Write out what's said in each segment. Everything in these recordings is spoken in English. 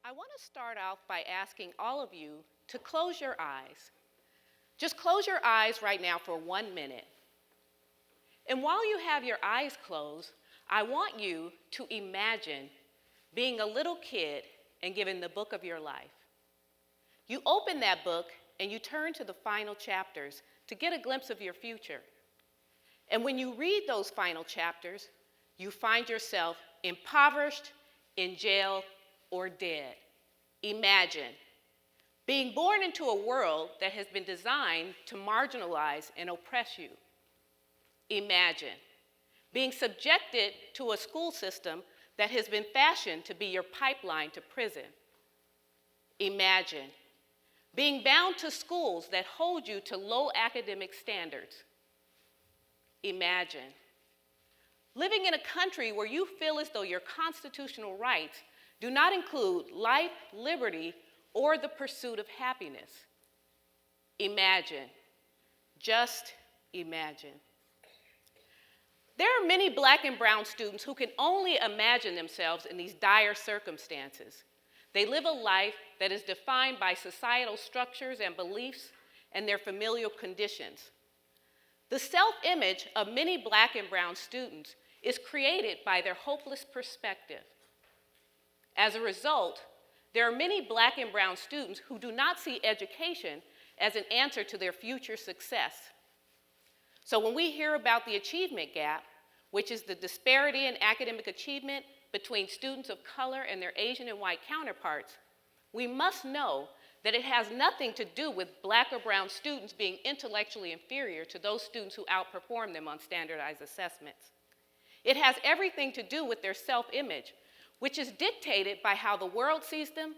I want to start off by asking all of you to close your eyes. Just close your eyes right now for 1 minute. And while you have your eyes closed, I want you to imagine being a little kid and given the book of your life. You open that book and you turn to the final chapters to get a glimpse of your future. And when you read those final chapters, you find yourself impoverished, in jail, or dead. Imagine being born into a world that has been designed to marginalize and oppress you. Imagine being subjected to a school system that has been fashioned to be your pipeline to prison. Imagine being bound to schools that hold you to low academic standards. Imagine living in a country where you feel as though your constitutional rights do not include life, liberty, or the pursuit of happiness. Imagine, just imagine. There are many black and brown students who can only imagine themselves in these dire circumstances. They live a life that is defined by societal structures and beliefs and their familial conditions. The self-image of many black and brown students is created by their hopeless perspective. As a result, there are many black and brown students who do not see education as an answer to their future success. So when we hear about the achievement gap, which is the disparity in academic achievement between students of color and their Asian and white counterparts, we must know that it has nothing to do with black or brown students being intellectually inferior to those students who outperform them on standardized assessments. It has everything to do with their self-image, which is dictated by how the world sees them,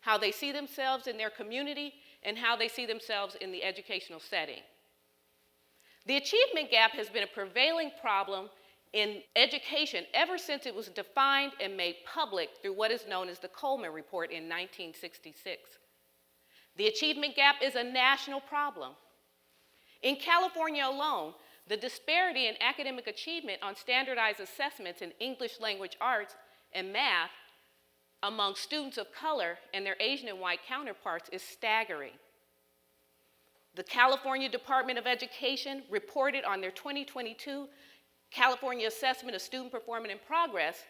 how they see themselves in their community, and how they see themselves in the educational setting. The achievement gap has been a prevailing problem in education ever since it was defined and made public through what is known as the Coleman Report in 1966. The achievement gap is a national problem. In California alone, the disparity in academic achievement on standardized assessments in English language arts and math among students of color and their Asian and white counterparts is staggering. The California Department of Education reported on their 2022 California Assessment of Student Performance and Progress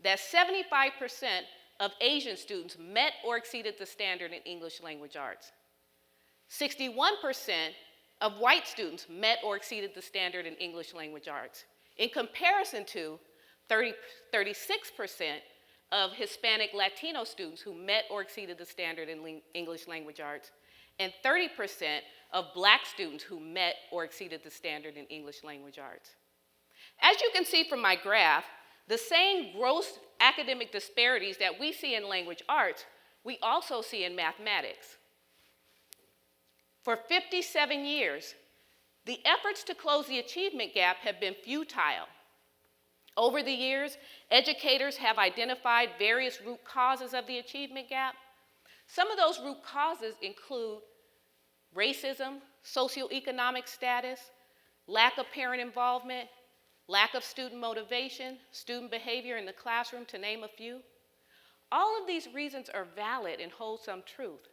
that 75% of Asian students met or exceeded the standard in English language arts. 61% of white students met or exceeded the standard in English language arts, in comparison to 36% of Hispanic Latino students who met or exceeded the standard in English language arts, and 30% of black students who met or exceeded the standard in English language arts. As you can see from my graph, the same gross academic disparities that we see in language arts, we also see in mathematics. For 57 years, the efforts to close the achievement gap have been futile. Over the years, educators have identified various root causes of the achievement gap. Some of those root causes include racism, socioeconomic status, lack of parent involvement, lack of student motivation, student behavior in the classroom, to name a few. All of these reasons are valid and hold some truth.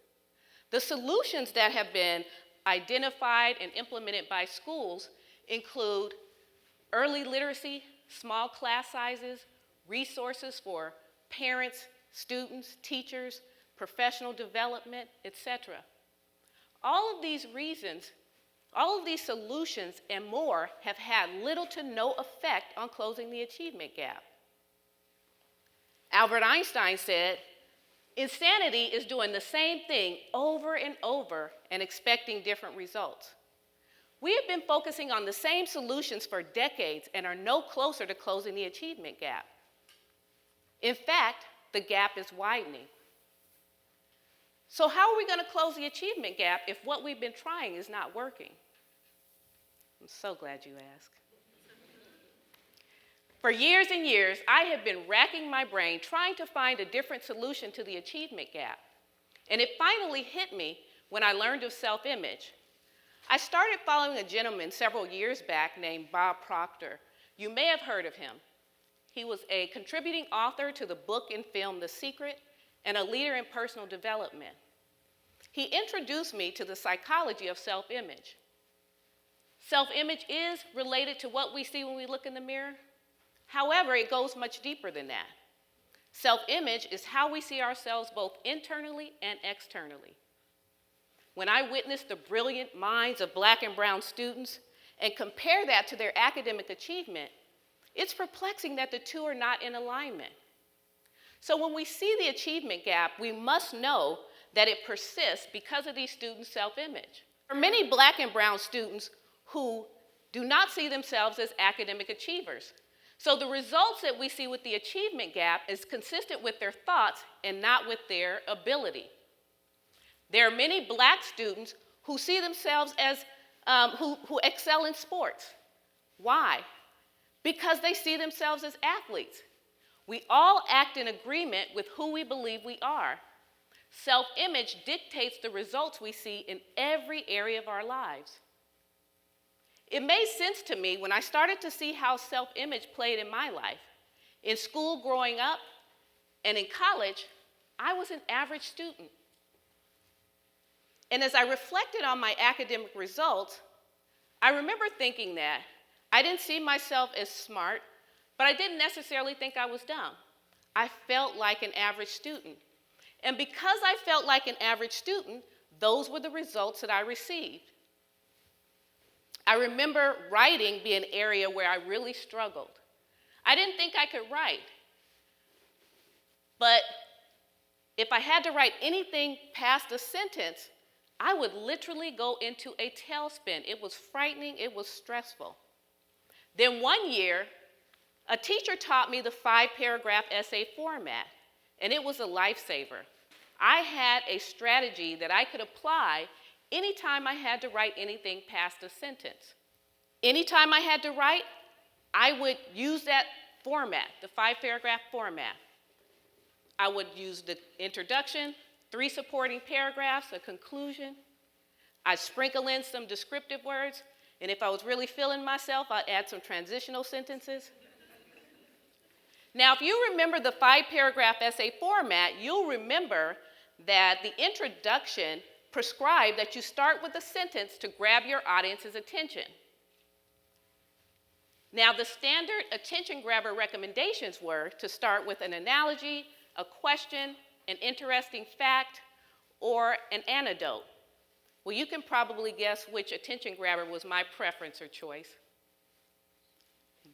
The solutions that have been identified and implemented by schools include early literacy, small class sizes, resources for parents, students, teachers, professional development, etc. All of these reasons, all of these solutions and more have had little to no effect on closing the achievement gap. Albert Einstein said, "Insanity is doing the same thing over and over and expecting different results." We have been focusing on the same solutions for decades and are no closer to closing the achievement gap. In fact, the gap is widening. So how are we going to close the achievement gap if what we've been trying is not working? I'm so glad you asked. For years and years, I have been racking my brain trying to find a different solution to the achievement gap. And it finally hit me when I learned of self-image. I started following a gentleman several years back named Bob Proctor. You may have heard of him. He was a contributing author to the book and film The Secret, and a leader in personal development. He introduced me to the psychology of self-image. Self-image is related to what we see when we look in the mirror. However, it goes much deeper than that. Self-image is how we see ourselves both internally and externally. When I witness the brilliant minds of Black and brown students and compare that to their academic achievement, it's perplexing that the two are not in alignment. So when we see the achievement gap, we must know that it persists because of these students' self-image. There are many Black and brown students who do not see themselves as academic achievers. So the results that we see with the achievement gap is consistent with their thoughts and not with their ability. There are many Black students who see themselves as, who excel in sports. Why? Because they see themselves as athletes. We all act in agreement with who we believe we are. Self-image dictates the results we see in every area of our lives. It made sense to me when I started to see how self-image played in my life. In school growing up and in college, I was an average student. And as I reflected on my academic results, I remember thinking that I didn't see myself as smart, but I didn't necessarily think I was dumb. I felt like an average student. And because I felt like an average student, those were the results that I received. I remember writing being an area where I really struggled. I didn't think I could write. But if I had to write anything past a sentence, I would literally go into a tailspin. It was frightening, it was stressful. Then one year, a teacher taught me the 5-paragraph essay format, and it was a lifesaver. I had a strategy that I could apply anytime I had to write anything past a sentence. Anytime I had to write, I would use that format, the 5-paragraph format. I would use the introduction, 3 supporting paragraphs, a conclusion. I'd sprinkle in some descriptive words, and if I was really feeling myself, I'd add some transitional sentences. Now, if you remember the 5-paragraph essay format, you'll remember that the introduction prescribed that you start with a sentence to grab your audience's attention. Now, the standard attention grabber recommendations were to start with an analogy, a question, an interesting fact, or an anecdote. Well, you can probably guess which attention grabber was my preference or choice.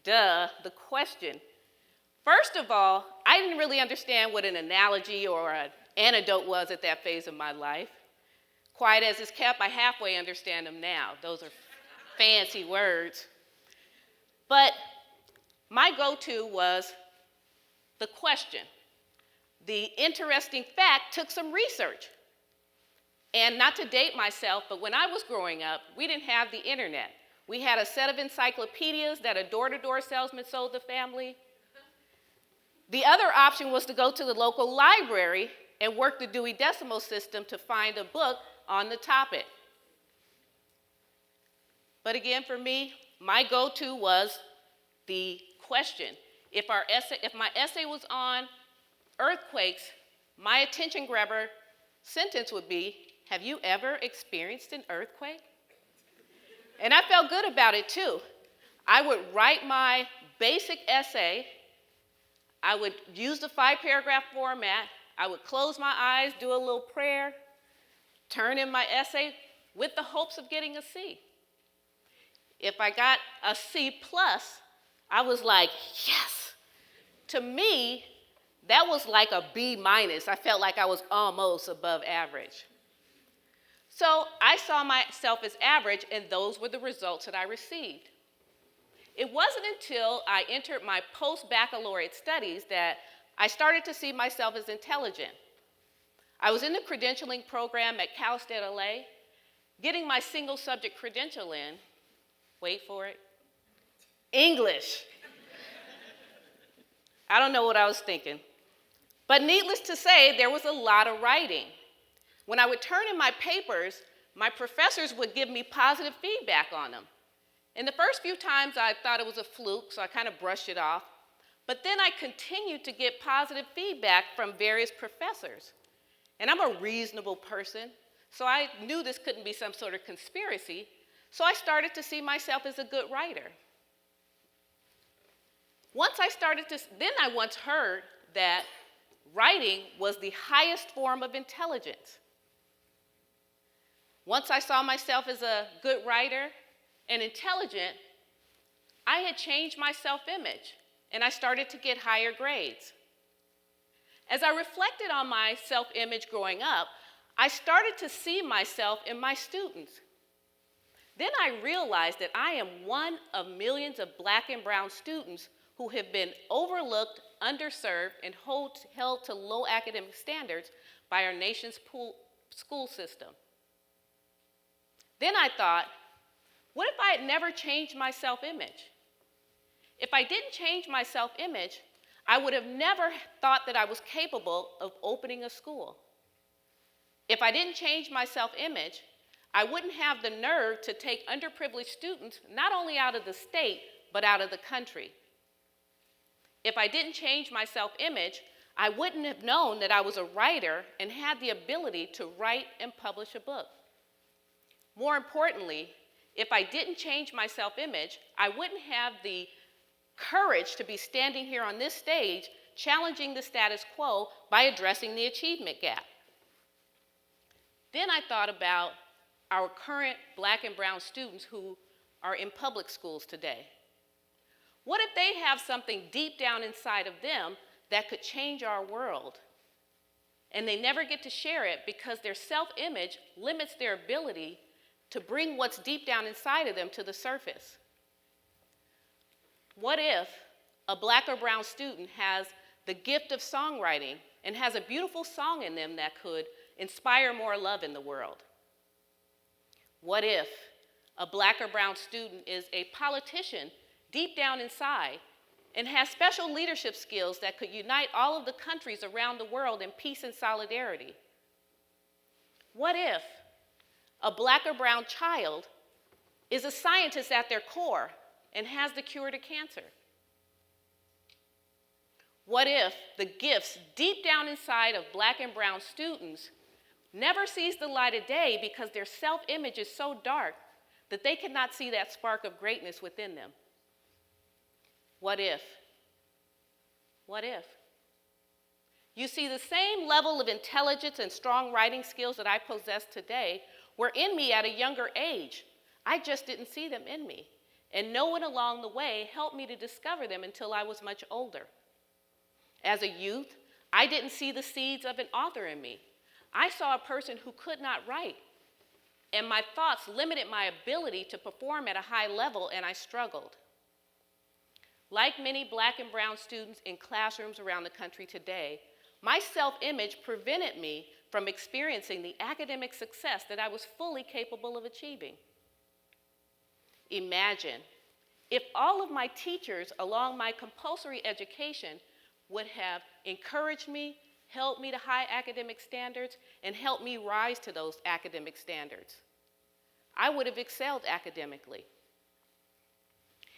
Duh, the question. First of all, I didn't really understand what an analogy or an anecdote was at that phase of my life. Quiet as is kept, I halfway understand them now. Those are fancy words. But my go-to was the question. The interesting fact took some research. And not to date myself, but when I was growing up, we didn't have the internet. We had a set of encyclopedias that a door-to-door salesman sold the family. The other option was to go to the local library and work the Dewey Decimal System to find a book on the topic. But again, for me, my go-to was the question. If my essay was on earthquakes, my attention grabber sentence would be, have you ever experienced an earthquake? And I felt good about it too. I would write my basic essay. I would use the 5-paragraph format. I would close my eyes, do a little prayer, turn in my essay with the hopes of getting a C. If I got a C+, I was like, yes. To me, that was like a B-. I felt like I was almost above average. So I saw myself as average, and those were the results that I received. It wasn't until I entered my post-baccalaureate studies that I started to see myself as intelligent. I was in the credentialing program at Cal State LA, getting my single subject credential in, wait for it, English. I don't know what I was thinking. But needless to say, there was a lot of writing. When I would turn in my papers, my professors would give me positive feedback on them. And the first few times I thought it was a fluke, so I kind of brushed it off. But then I continued to get positive feedback from various professors. And I'm a reasonable person, so I knew this couldn't be some sort of conspiracy, so I started to see myself as a good writer. Then I once heard that writing was the highest form of intelligence. Once I saw myself as a good writer and intelligent, I had changed my self-image, and I started to get higher grades. As I reflected on my self-image growing up, I started to see myself in my students. Then I realized that I am one of millions of Black and brown students who have been overlooked, underserved, and held to low academic standards by our nation's school system. Then I thought, what if I had never changed my self-image? If I didn't change my self-image, I would have never thought that I was capable of opening a school. If I didn't change my self-image, I wouldn't have the nerve to take underprivileged students not only out of the state, but out of the country. If I didn't change my self-image, I wouldn't have known that I was a writer and had the ability to write and publish a book. More importantly, if I didn't change my self-image, I wouldn't have the courage to be standing here on this stage challenging the status quo by addressing the achievement gap. Then I thought about our current Black and brown students who are in public schools today. What if they have something deep down inside of them that could change our world, and they never get to share it because their self-image limits their ability to bring what's deep down inside of them to the surface? What if a Black or brown student has the gift of songwriting and has a beautiful song in them that could inspire more love in the world? What if a Black or brown student is a politician deep down inside and has special leadership skills that could unite all of the countries around the world in peace and solidarity? What if a Black or brown child is a scientist at their core and has the cure to cancer? What if the gifts deep down inside of Black and brown students never sees the light of day because their self-image is so dark that they cannot see that spark of greatness within them? What if? What if? You see, the same level of intelligence and strong writing skills that I possess today were in me at a younger age. I just didn't see them in me. And no one along the way helped me to discover them until I was much older. As a youth, I didn't see the seeds of an author in me. I saw a person who could not write, and my thoughts limited my ability to perform at a high level, and I struggled. Like many Black and brown students in classrooms around the country today, my self-image prevented me from experiencing the academic success that I was fully capable of achieving. Imagine if all of my teachers along my compulsory education would have encouraged me, held me to high academic standards, and helped me rise to those academic standards. I would have excelled academically.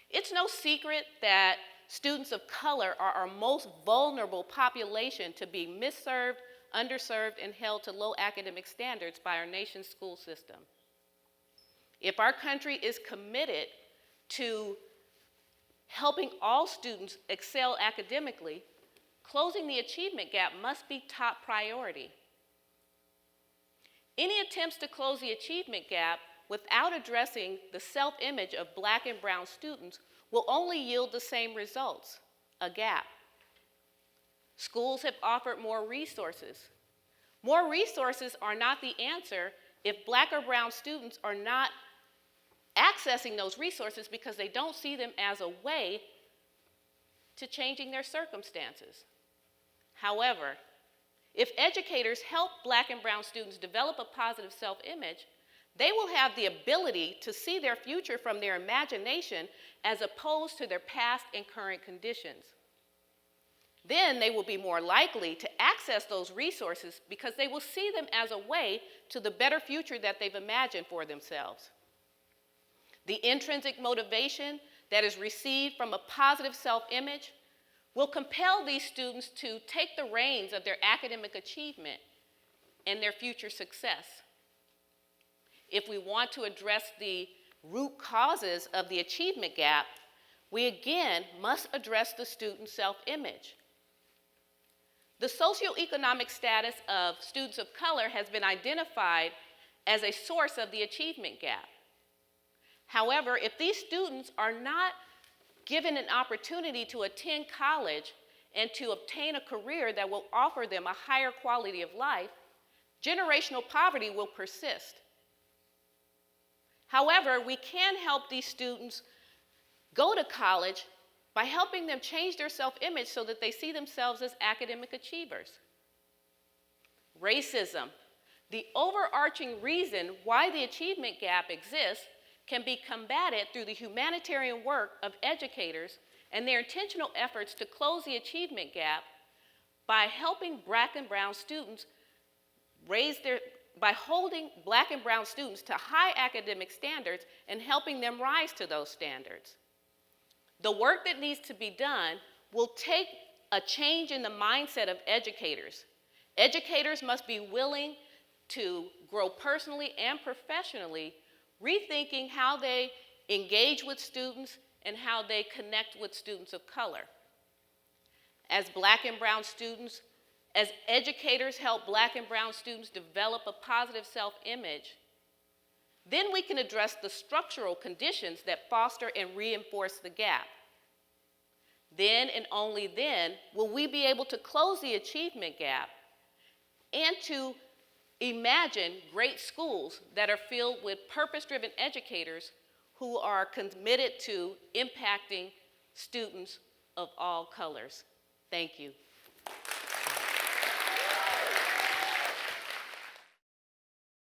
It's no secret that students of color are our most vulnerable population to be misserved, underserved, and held to low academic standards by our nation's school system. If our country is committed to helping all students excel academically, closing the achievement gap must be top priority. Any attempts to close the achievement gap without addressing the self-image of Black and brown students will only yield the same results, a gap. Schools have offered more resources. More resources are not the answer if Black or brown students are not accessing those resources because they don't see them as a way to changing their circumstances. However, if educators help Black and brown students develop a positive self-image, they will have the ability to see their future from their imagination as opposed to their past and current conditions. Then they will be more likely to access those resources because they will see them as a way to the better future that they've imagined for themselves. The intrinsic motivation that is received from a positive self-image will compel these students to take the reins of their academic achievement and their future success. If we want to address the root causes of the achievement gap, we again must address the student's self-image. The socioeconomic status of students of color has been identified as a source of the achievement gap. However, if these students are not given an opportunity to attend college and to obtain a career that will offer them a higher quality of life, generational poverty will persist. However, we can help these students go to college by helping them change their self-image so that they see themselves as academic achievers. Racism, the overarching reason why the achievement gap exists, can be combated through the humanitarian work of educators and their intentional efforts to close the achievement gap by helping Black and Brown students by holding Black and Brown students to high academic standards and helping them rise to those standards. The work that needs to be done will take a change in the mindset of educators. Educators must be willing to grow personally and professionally, rethinking how they engage with students and how they connect with students of color. As Black and Brown students, as educators help Black and Brown students develop a positive self-image, then we can address the structural conditions that foster and reinforce the gap. Then and only then will we be able to close the achievement gap and to imagine great schools that are filled with purpose-driven educators who are committed to impacting students of all colors. Thank you.